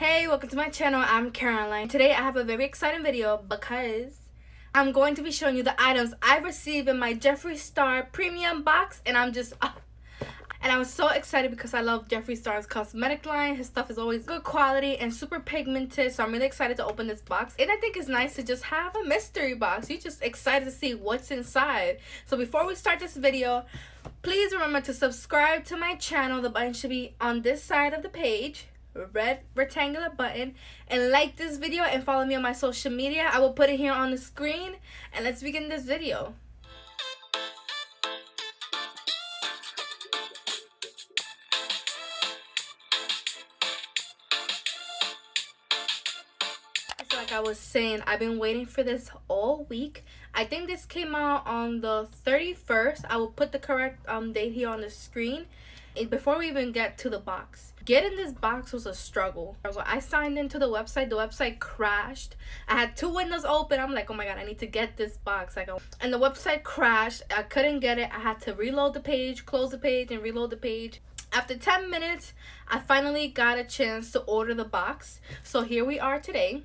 Hey, welcome to my channel. I'm Caroline. Today I have a very exciting video because I'm going to be showing you the items I received in my Jefree Star premium box, and I'm so excited because I love Jefree Star's cosmetic line. His stuff is always good quality and super pigmented, so I'm really excited to open this box. And I think it's nice to just have a mystery box. You're just excited to see what's inside. So before we start this video, please remember to subscribe to my channel. The button should be on this side of the page, red rectangular button, and like this video and follow me on my social media. I will put it here on the screen, and let's begin this video. So like I was saying, I've been waiting for this all week. I think this came out on the 31st. I will put the correct date here on the screen. And before we even get to the box, getting this box was a struggle. I signed into the website crashed. I had two windows open. I'm like, oh my god, I need to get this box. And the website crashed. I couldn't get it. I had to reload the page, close the page, and reload the page. After 10 minutes, I finally got a chance to order the box. So here we are today.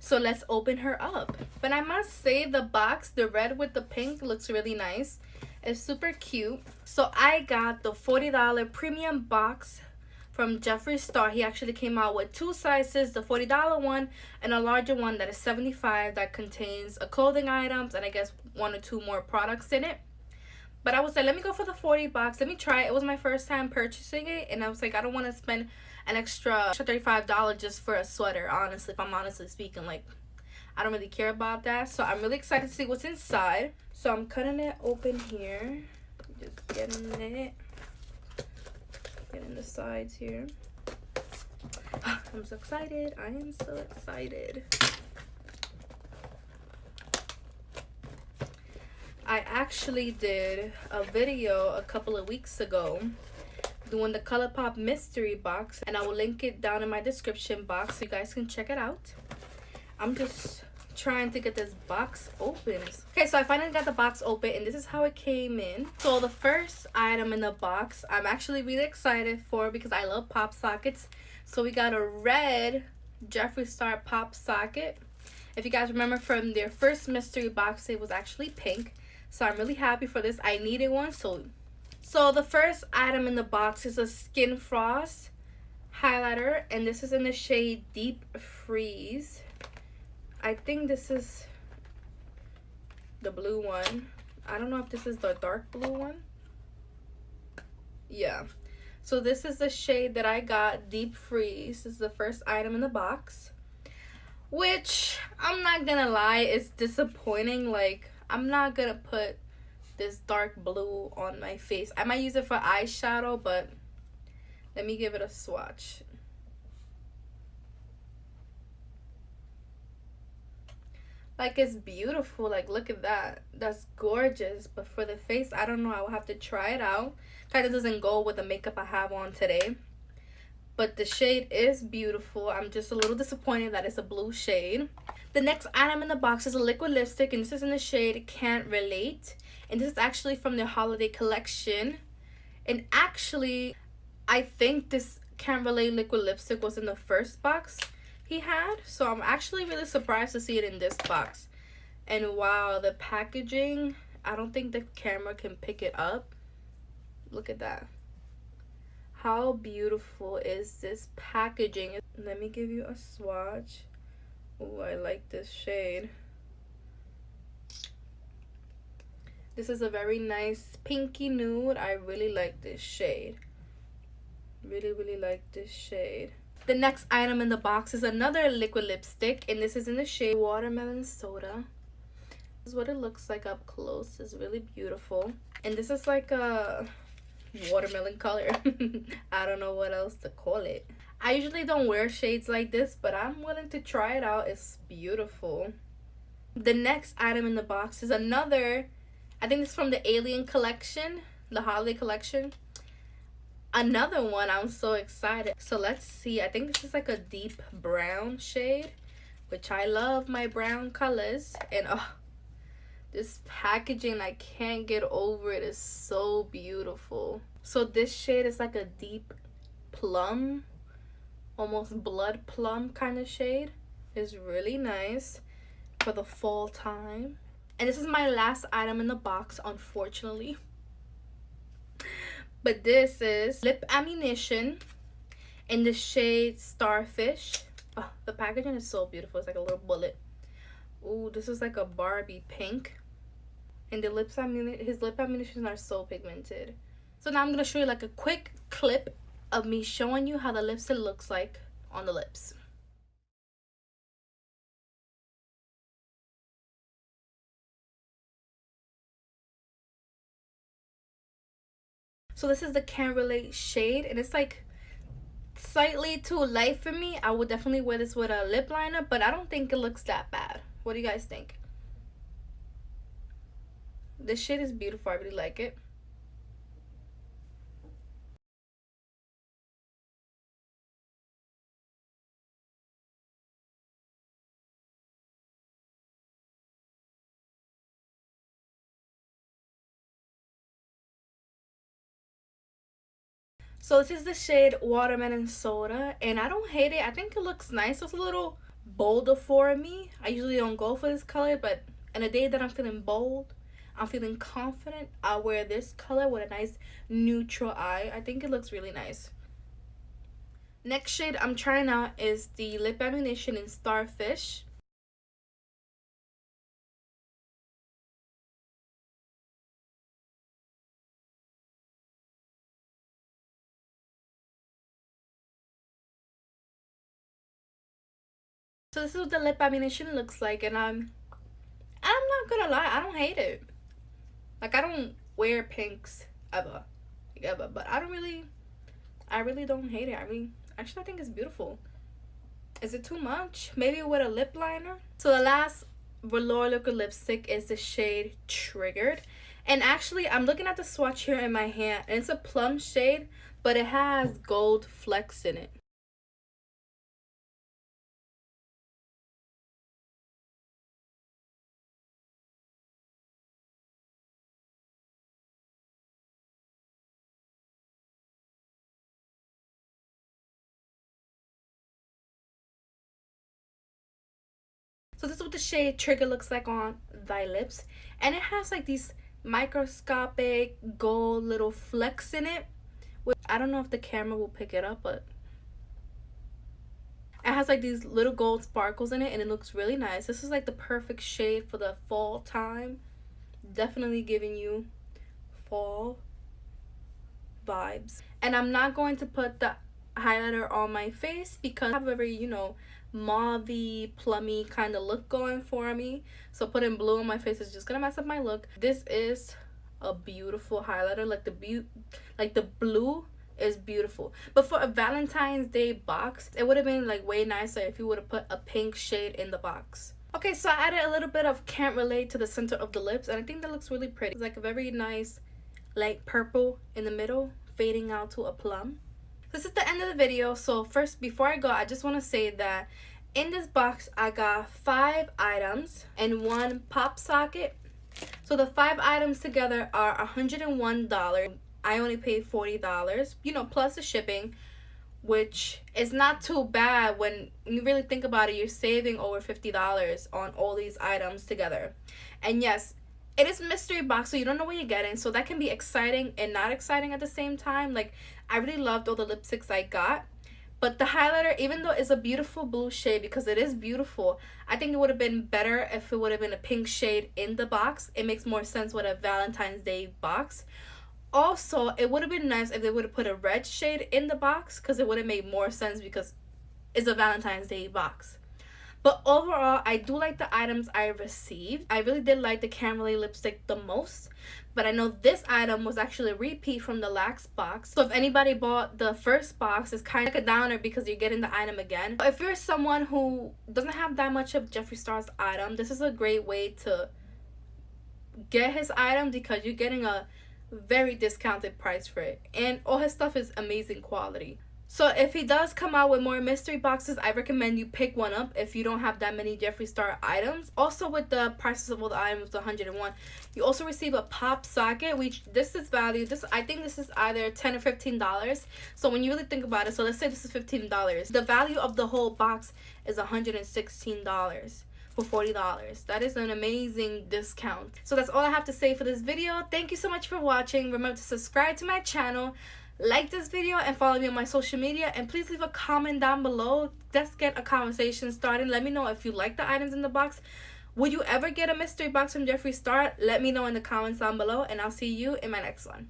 So let's open her up. But I must say, the box, the red with the pink, looks really nice. It's super cute. So I got the $40 premium box from Jefree Star. He actually came out with two sizes, the $40 one and a larger one that is $75, that contains a clothing items and I guess one or two more products in it. But I was like, let me go for the 40 box. Let me try it. It was my first time purchasing it, and I was like, I don't want to spend an extra $35 just for a sweater, honestly. If I'm honestly speaking, like, I don't really care about that. So I'm really excited to see what's inside. So I'm cutting it open here, just getting it, getting the sides here. I'm so excited. I am so excited. I actually did a video a couple of weeks ago doing the ColourPop mystery box, and I will link it down in my description box so you guys can check it out. I'm just trying to get this box open. Okay, so I finally got the box open, and this is how it came in. So the first item in the box I'm actually really excited for because I love pop sockets. So we got a red Jefree Star pop socket. If you guys remember from their first mystery box, it was actually pink. So I'm really happy for this. I needed one. So the first item in the box is a Skin Frost highlighter, and this is in the shade Deep Freeze. I think this is the blue one. I don't know if this is the dark blue one. Yeah. So this is the shade that I got, Deep Freeze. This is the first item in the box, which I'm not gonna lie, is disappointing. Like, I'm not gonna put this dark blue on my face. I might use it for eyeshadow, but let me give it a swatch. Like, it's beautiful. Like, look at that. That's gorgeous. But for the face, I don't know. I will have to try it out. Kind of doesn't go with the makeup I have on today. But the shade is beautiful. I'm just a little disappointed that it's a blue shade. The next item in the box is a liquid lipstick, and this is in the shade Can't Relate. And this is actually from their holiday collection. And actually, I think this Can't Relate liquid lipstick was in the first box he had. So I'm actually really surprised to see it in this box. And wow, the packaging, I don't think the camera can pick it up. Look at that. How beautiful is this packaging? Let me give you a swatch. Oh, I like this shade. This is a very nice pinky nude. I really like this shade. Really like this shade. The next item in the box is another liquid lipstick, and this is in the shade Watermelon Soda. This is what it looks like up close. It's really beautiful. And this is like a watermelon color. I don't know what else to call it. I usually don't wear shades like this, but I'm willing to try it out. It's beautiful. The next item in the box is another, I think it's from the Alien collection, the holiday collection. Another one. I'm so excited. So let's see. I think this is like a deep brown shade, which I love my brown colors. And oh, this packaging, I can't get over it. It's so beautiful. So this shade is like a deep plum almost blood plum kind of shade. It's really nice for the fall time. And this is my last item in the box, unfortunately. But this is lip ammunition in the shade Starfish. Oh, the packaging is so beautiful. It's like a little bullet. Ooh, this is like a Barbie pink. And the his lip ammunitions are so pigmented. So now I'm going to show you like a quick clip of me showing you how the lipstick looks like on the lips. So this is the Can't Relate shade, and it's like slightly too light for me. I would definitely wear this with a lip liner, but I don't think it looks that bad. What do you guys think? This shade is beautiful. I really like it. So this is the shade Watermelon Soda, and I don't hate it. I think it looks nice. It's a little bolder for me. I usually don't go for this color, but on a day that I'm feeling bold, I'm feeling confident, I'll wear this color with a nice neutral eye. I think it looks really nice. Next shade I'm trying out is the Lip Ammunition in Starfish. So this is what the lip ammunition looks like, and I'm not gonna lie, I don't hate it. Like, I don't wear pinks ever, like, ever, but I really don't hate it. Actually, I think it's beautiful. Is it too much? Maybe with a lip liner. So the last Velour liquid lipstick is the shade Triggered, and actually I'm looking at the swatch here in my hand, and it's a plum shade, but it has gold flecks in it. So this is what the shade Trigger looks like on thy lips, and it has like these microscopic gold little flecks in it. I don't know if the camera will pick it up, but it has like these little gold sparkles in it, and it looks really nice. This is like the perfect shade for the fall time. Definitely giving you fall vibes. And I'm not going to put the highlighter on my face because I have a very, mauvey, plummy kind of look going for me. So putting blue on my face is just gonna mess up my look. This is a beautiful highlighter. Like the blue is beautiful. But for a Valentine's Day box, it would have been like way nicer if you would have put a pink shade in the box. Okay, so I added a little bit of Can't Relate to the center of the lips, and I think that looks really pretty. It's like a very nice light purple in the middle, fading out to a plum. This is the end of the video. So first, before I go, I just want to say that in this box I got 5 items and 1 pop socket. So the 5 items together are $101. I only paid $40, plus the shipping, which is not too bad when you really think about it. You're saving over $50 on all these items together. And yes, it is mystery box, so you don't know what you're getting, so that can be exciting and not exciting at the same time. Like, I really loved all the lipsticks I got, but the highlighter, even though it's a beautiful blue shade, because it is beautiful, I think it would have been better if it would have been a pink shade in the box. It makes more sense with a Valentine's Day box. Also, it would have been nice if they would have put a red shade in the box, because it would have made more sense because it's a Valentine's Day box. But overall, I do like the items I received. I really did like the Can't Relate lipstick the most. But I know this item was actually a repeat from the last box. So if anybody bought the first box, it's kind of like a downer because you're getting the item again. If you're someone who doesn't have that much of Jefree Star's item, this is a great way to get his item because you're getting a very discounted price for it. And all his stuff is amazing quality. So if he does come out with more mystery boxes, I recommend you pick one up if you don't have that many Jefree Star items. Also, with the prices of all the items, 101, you also receive a pop socket, which this is valued. I think this is either $10 or $15. So when you really think about it, so let's say this is $15. The value of the whole box is $116 for $40. That is an amazing discount. So that's all I have to say for this video. Thank you so much for watching. Remember to subscribe to my channel, like this video, and follow me on my social media, and please leave a comment down below. Let's get a conversation started. Let me know if you like the items in the box. Would you ever get a mystery box from Jefree Star? Let me know in the comments down below, and I'll see you in my next one.